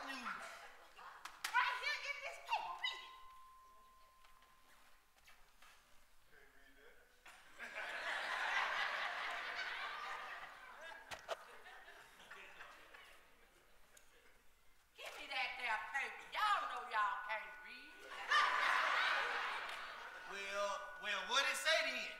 news? Right here in this paper. Read it. Give me that there paper. Y'all know y'all can't read. Well, what it say then?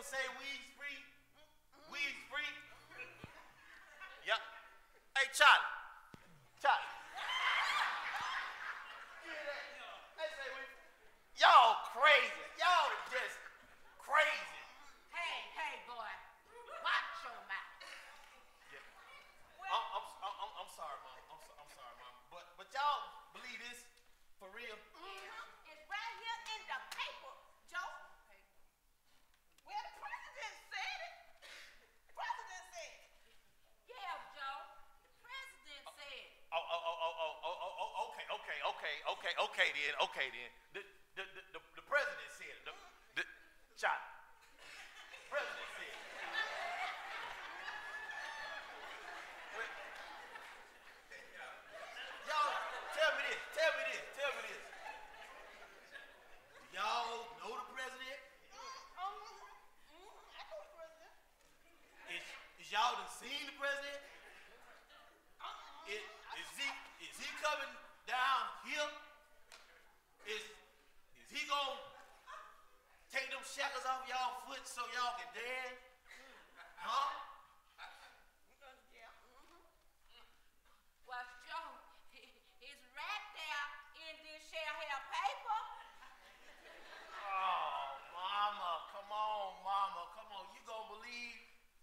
Say weed's free. Weed's free. Yep. Hey, Charlie. They say y'all crazy. Y'all just crazy. Hey, boy. Watch your mouth. Yeah. I'm sorry, Mom. I'm sorry, Mom. But y'all believe this for real? It's right here in the paper, Joe. Well, the president said it. The president said it. Yeah, Joe. The president said it. Okay then. The president said it. The Charlie. The president said it. Y'all, tell me this. Do y'all know the president? I know the president. Is y'all done seen the president? Is he coming down here? Is he gonna take them shackles off y'all foot so y'all can dance? Huh? Yeah. Well, Joe, it's right there in this share here paper. Oh, Mama, come on. You gonna believe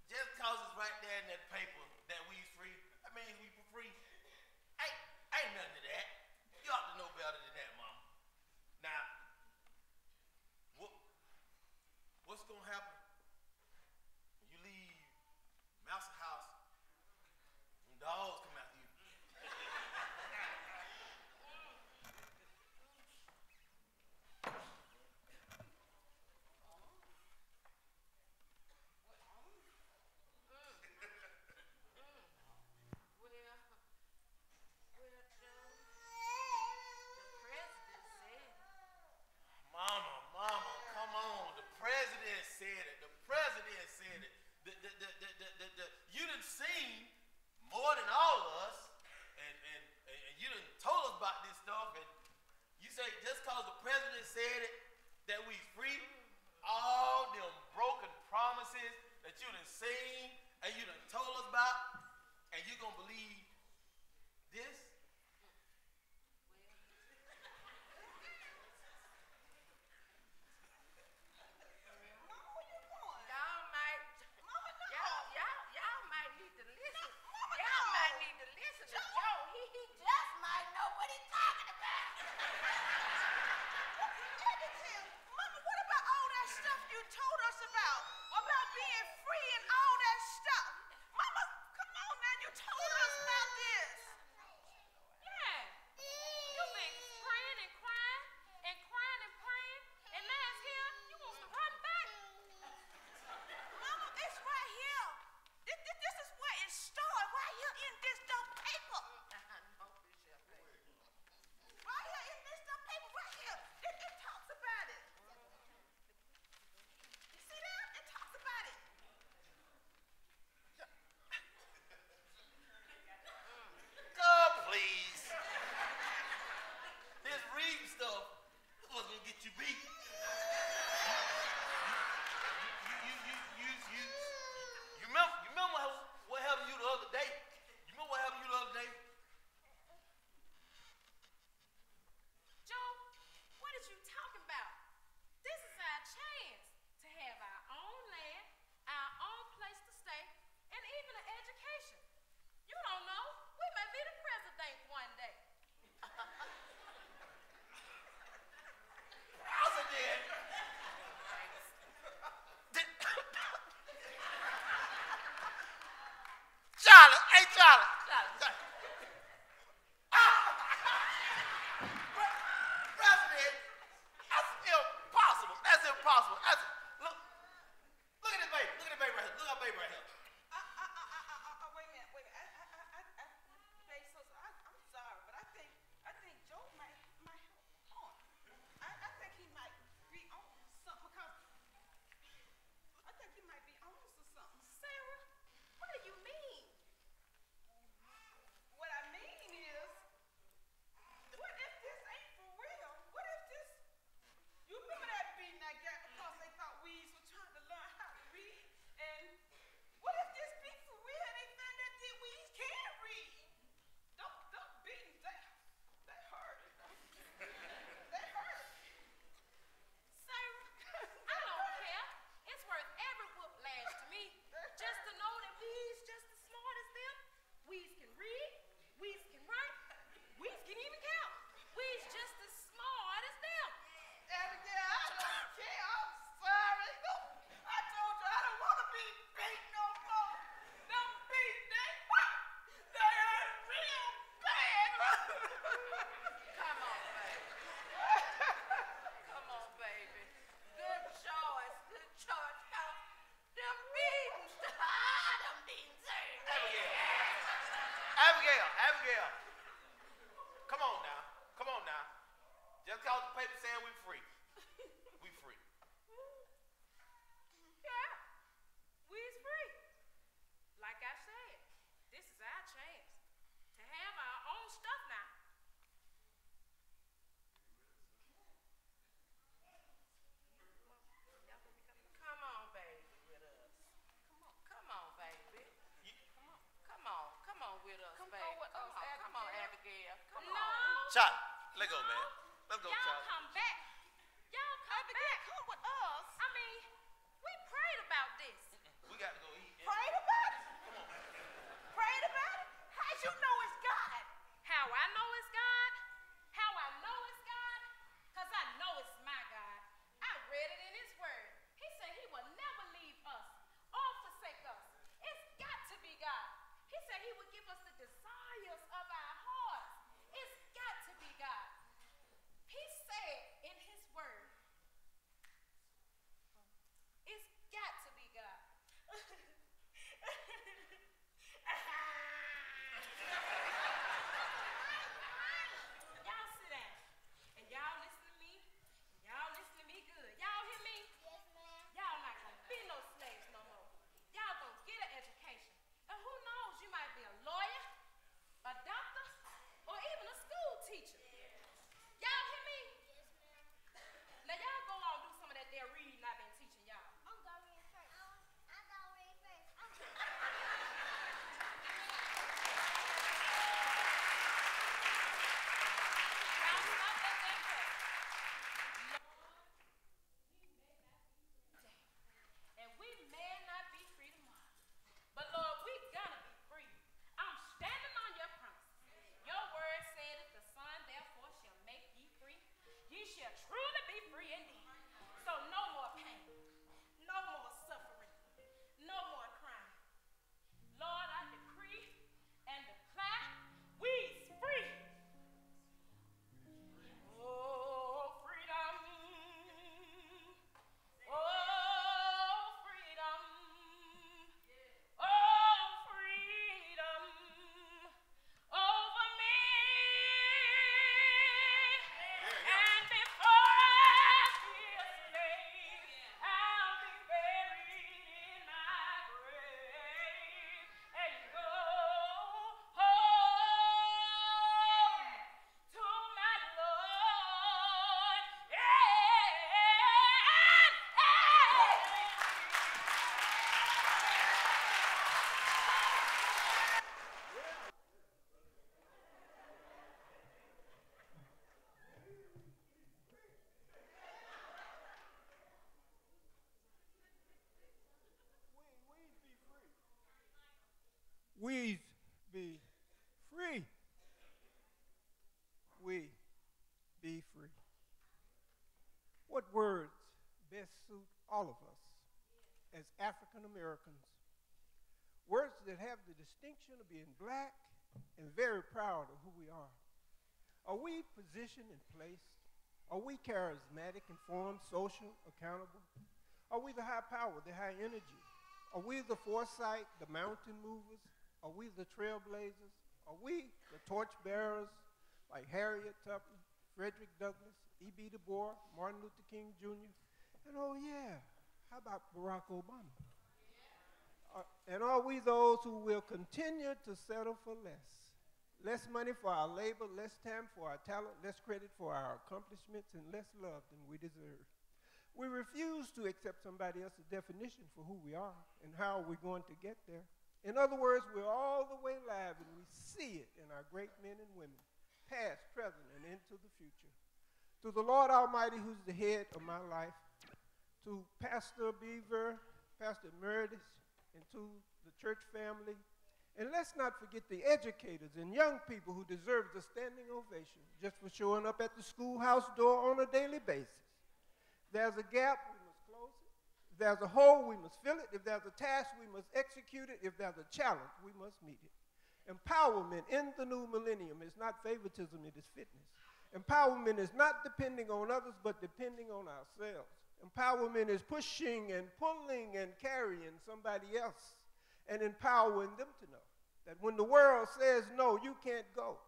just cause it's right there in that paper that we's free, that means we for free. Ain't nothing to that. You ought to know better than that, Mama. Now, what's gonna happen when you leave Mouse house when dogs come after you? Mama, come on. The president said it. You done seen more than all of us, and you done told us about this stuff, and you say just cause the president said it, that we free, all them broken promises that you done seen, and you done told us about, and you gonna believe this? Charlie. Hey, Charlie. President, that's impossible. That's impossible. Look at this baby. Look at this baby right here. Look at our baby right here. Wait a minute. Babe, so I'm sorry, but I think Joe might hold on. I think he might be on something because I think he might be on to something. Sarah, what do you mean? What I mean is, what if this ain't for real? What if this? You remember that beating I got because they thought weeds were trying to learn how to read? And what if this be for real and they find out that weeds can't read? Don't beat them. That hurt. That hurt. Sarah, I don't care. It's worth every whiplash to me. Just to know that we's just as smart as them. We's can read. We's can write. We's can even count. We's just as smart as them. Abigail, I don't care. I'm sorry. No, I told you I don't want to be beat no more. Them beat, they hurt. They hurt real bad. Come on, baby. Come on, baby. Good choice. Good choice. Them beans. Them beans hurt. Abigail. Come on now. Just cause the paper saying we free. We free. Yeah. We's free. Like I said, this is our chance to have our own stuff now. Come on, baby, with us. Come on, baby. Come on with us, Come baby. on with us, Come on, Abigail. Abigail. Come No. on. Charlie, let go, man. Let's go, Y'all Charlie. come back. Y'all come back. Come with us. I mean, we prayed about this. We got to go eat. Prayed about it. Prayed about it. How'd you know it's God? How I know it's God? How I know it's God? Because I know it's my God. I read it in His Word. He said He will never leave us or forsake us. It's got to be God. He said He would give us the desires of our hearts. It's got to be God. He said in His Word, it's got to be God. Y'all sit down and y'all listen to me. Y'all listen to me good. Y'all hear me? Yes, ma'am. Y'all not gonna be no slaves no more. Y'all gonna get an education. And who knows, you might be a lawyer, a doctor, or even a school teacher. Y'all hear me? Yes, ma'am. Now y'all go on and do some of that there reading I've been teaching y'all. I'm gonna read first. I'm gonna read first. Y'all stop that there first. And we may not be free tomorrow. But Lord, we're gonna be free. I'm standing on your promises. Your word said that the Son therefore shall make ye free. Ye shall truly be free indeed. So no more pain, no more suffering, no more crying. Lord, I decree and declare we's free. Oh, freedom. Oh, freedom. Oh, freedom over me. And before I be a slave, I'll be buried in my grave and go home to my Lord. We be free. We be free. What words best suit all of us as African Americans Words that have the distinction of being black and very proud of who we are. Are we positioned and placed? Are we charismatic, informed, social, accountable? Are we the high power, the high energy? Are we the foresight, the mountain movers? Are we the trailblazers? Are we the torch bearers like Harriet Tubman, Frederick Douglass, E.B. Du Bois, Martin Luther King Jr.? And oh yeah, how about Barack Obama? And are we those who will continue to settle for less? Less money for our labor, less time for our talent, less credit for our accomplishments, and less love than we deserve. We refuse to accept somebody else's definition for who we are and how we're going to get there. In other words, we're all the way live, and we see it in our great men and women, past, present, and into the future. To the Lord Almighty, who's the head of my life, to Pastor Beaver, Pastor Meredith, and to the church family. And let's not forget the educators and young people who deserve the standing ovation just for showing up at the schoolhouse door on a daily basis. If there's a gap, we must close it. If there's a hole, we must fill it. If there's a task, we must execute it. If there's a challenge, we must meet it. Empowerment in the new millennium is not favoritism, it is fitness. Empowerment is not depending on others, but depending on ourselves. Empowerment is pushing and pulling and carrying somebody else and empowering them to know that when the world says no, you can't go.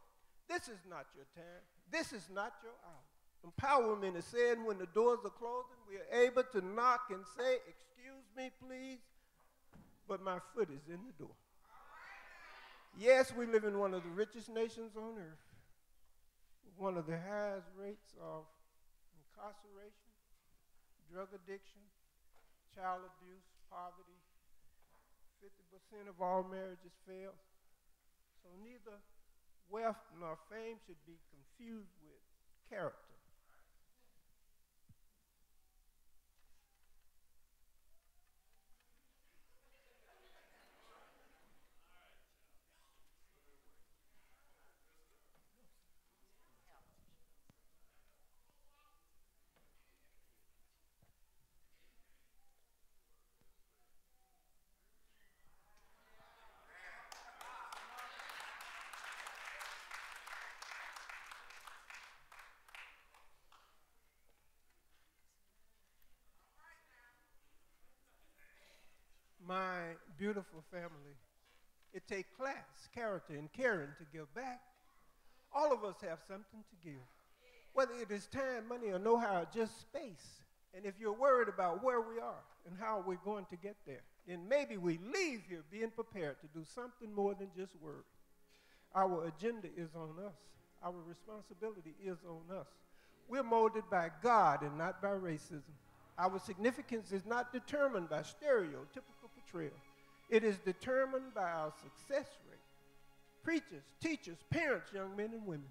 This is not your time. This is not your hour. Empowerment is saying when the doors are closing, we are able to knock and say, excuse me, please, but my foot is in the door. Yes, we live in one of the richest nations on earth, one of the highest rates of incarceration, drug addiction, child abuse, poverty. 50% of all marriages fail. So neither wealth nor fame should be confused with character. My beautiful family, it takes class, character, and caring to give back. All of us have something to give, whether it is time, money, or know-how, just space. And if you're worried about where we are and how we're going to get there, then maybe we leave here being prepared to do something more than just worry. Our agenda is on us. Our responsibility is on us. We're molded by God and not by racism. Our significance is not determined by stereotypical portrayal. It is determined by our success rate. Preachers, teachers, parents, young men and women,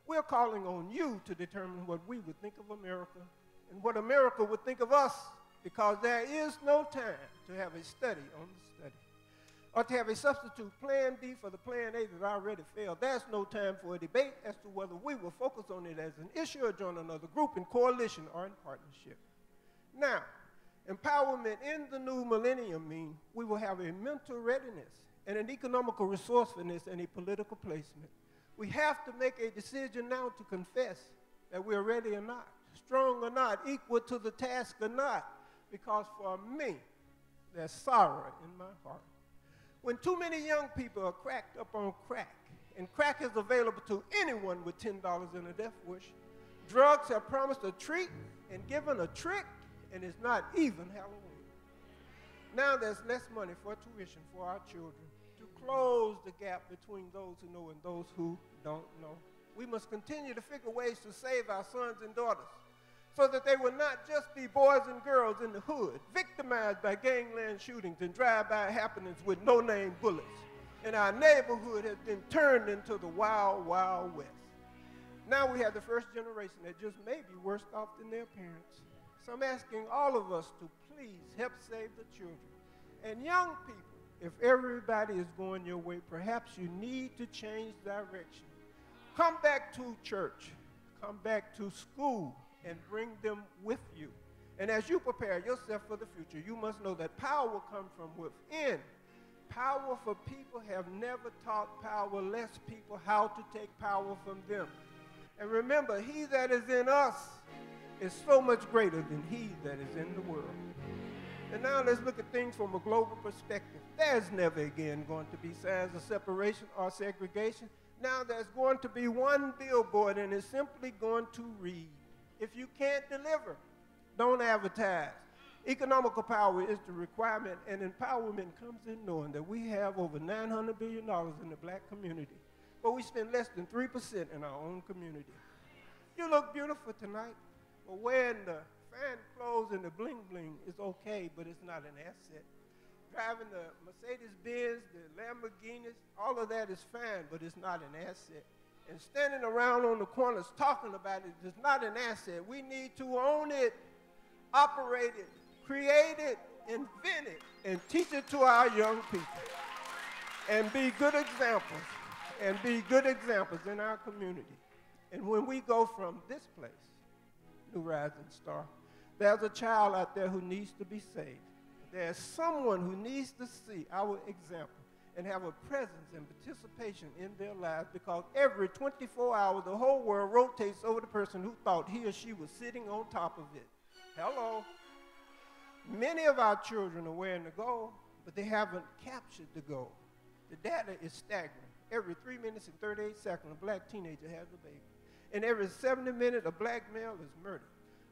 we're calling on you to determine what we would think of America and what America would think of us, because there is no time to have a study on the study or to have a substitute plan B for the plan A that already failed. There's no time for a debate as to whether we will focus on it as an issue or join another group in coalition or in partnership. Now, empowerment in the new millennium means we will have a mental readiness and an economical resourcefulness and a political placement. We have to make a decision now to confess that we're ready or not, strong or not, equal to the task or not, because for me, there's sorrow in my heart. When too many young people are cracked up on crack, and crack is available to anyone with $10 in a death wish, drugs have promised a treat and given a trick, and it's not even Halloween. Now there's less money for tuition for our children to close the gap between those who know and those who don't know. We must continue to figure ways to save our sons and daughters so that they will not just be boys and girls in the hood, victimized by gangland shootings and drive-by happenings with no-name bullets. And our neighborhood has been turned into the wild, wild west. Now we have the first generation that just may be worse off than their parents. So I'm asking all of us to please help save the children. And young people, if everybody is going your way, perhaps you need to change direction. Come back to church, come back to school, and bring them with you. And as you prepare yourself for the future, you must know that power will come from within. Powerful people have never taught powerless people how to take power from them. And remember, he that is in us is so much greater than he that is in the world. And now let's look at things from a global perspective. There's never again going to be signs of separation or segregation. Now there's going to be one billboard, and it's simply going to read, if you can't deliver, don't advertise. Economical power is the requirement, and empowerment comes in knowing that we have over $900 billion in the black community, but we spend less than 3% in our own community. You look beautiful tonight, but wearing the fine clothes and the bling bling is okay, but it's not an asset. Driving the Mercedes-Benz, the Lamborghinis, all of that is fine, but it's not an asset. And standing around on the corners talking about it is not an asset. We need to own it, operate it, create it, invent it, and teach it to our young people. And be good examples, in our community. And when we go from this place, New Rising Star, there's a child out there who needs to be saved. There's someone who needs to see our example and have a presence and participation in their lives, because every 24 hours, the whole world rotates over the person who thought he or she was sitting on top of it. Hello. Many of our children are wearing the gold, but they haven't captured the gold. The data is staggering. Every 3 minutes and 38 seconds, a black teenager has a baby. And every 70 minutes, a black male is murdered.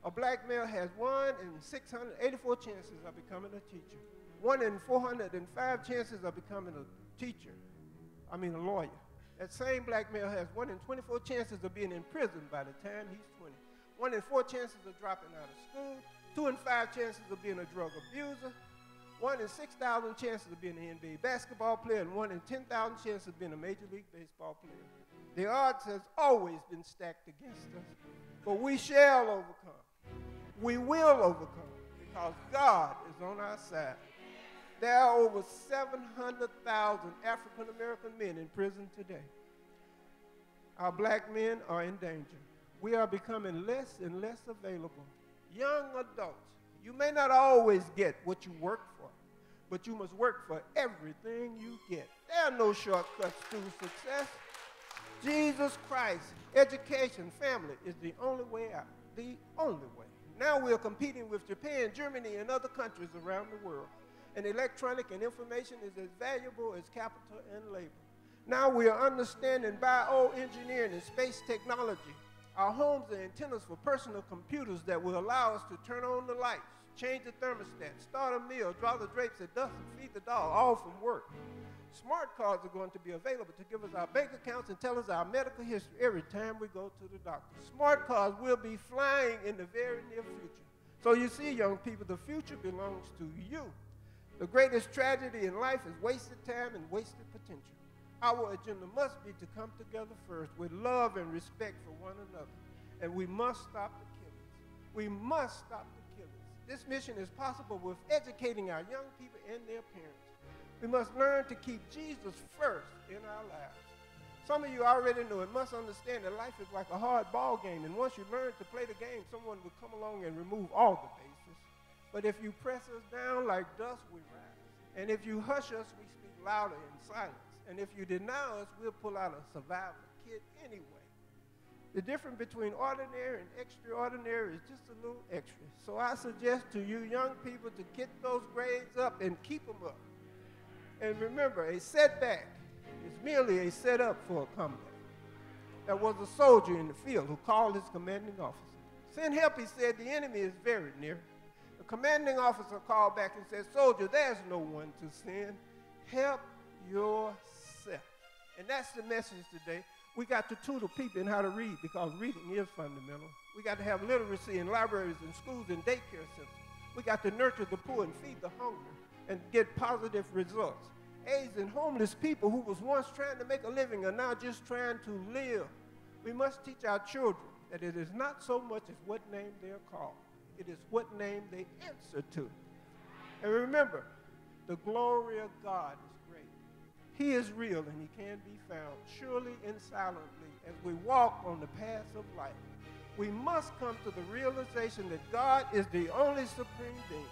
A black male has 1 in 684 chances of becoming a teacher. 1 in 405 chances of becoming a lawyer. That same black male has 1 in 24 chances of being in prison by the time he's 20. 1 in 4 chances of dropping out of school. 2 in 5 chances of being a drug abuser. 1 in 6,000 chances of being an NBA basketball player, and 1 in 10,000 chances of being a Major League Baseball player. The odds has always been stacked against us, but we shall overcome. We will overcome, because God is on our side. There are over 700,000 African American men in prison today. Our black men are in danger. We are becoming less and less available. Young adults, you may not always get what you work for, but you must work for everything you get. There are no shortcuts to success. Jesus Christ, education, family is the only way out, the only way. Now we're competing with Japan, Germany, and other countries around the world. And electronic and information is as valuable as capital and labor. Now we are understanding bioengineering and space technology. Our homes are antennas for personal computers that will allow us to turn on the lights, change the thermostat, start a meal, draw the drapes at dusk, and feed the dog, all from work. Smart cards are going to be available to give us our bank accounts and tell us our medical history every time we go to the doctor. Smart cards will be flying in the very near future. So you see, young people, the future belongs to you. The greatest tragedy in life is wasted time and wasted potential. Our agenda must be to come together first with love and respect for one another. And we must stop the killings. We must stop the killings. This mission is possible with educating our young people and their parents. We must learn to keep Jesus first in our lives. Some of you already know and must understand that life is like a hard ball game, and once you learn to play the game, someone will come along and remove all the bases. But if you press us down like dust, we rise. And if you hush us, we speak louder in silence. And if you deny us, we'll pull out a survival kit anyway. The difference between ordinary and extraordinary is just a little extra. So I suggest to you young people to get those grades up and keep them up. And remember, a setback is merely a setup for a comeback. There was a soldier in the field who called his commanding officer. Send help, he said, the enemy is very near. The commanding officer called back and said, soldier, there's no one to send. Help yourself. And that's the message today. We got to tutor people in how to read, because reading is fundamental. We got to have literacy in libraries and schools and daycare centers. We got to nurture the poor and feed the hungry and get positive results. AIDS and homeless people who was once trying to make a living are now just trying to live. We must teach our children that it is not so much as what name they're called. It is what name they answer to. And remember, the glory of God is great. He is real and he can be found surely and silently as we walk on the paths of life. We must come to the realization that God is the only supreme being.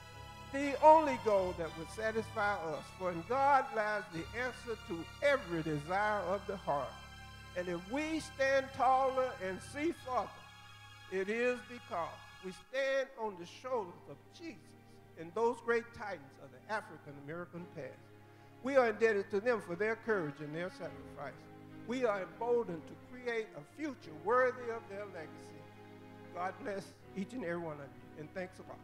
the only goal that would satisfy us. For in God lies the answer to every desire of the heart. And if we stand taller and see farther, it is because we stand on the shoulders of Jesus and those great titans of the African-American past. We are indebted to them for their courage and their sacrifice. We are emboldened to create a future worthy of their legacy. God bless each and every one of you, and thanks a lot.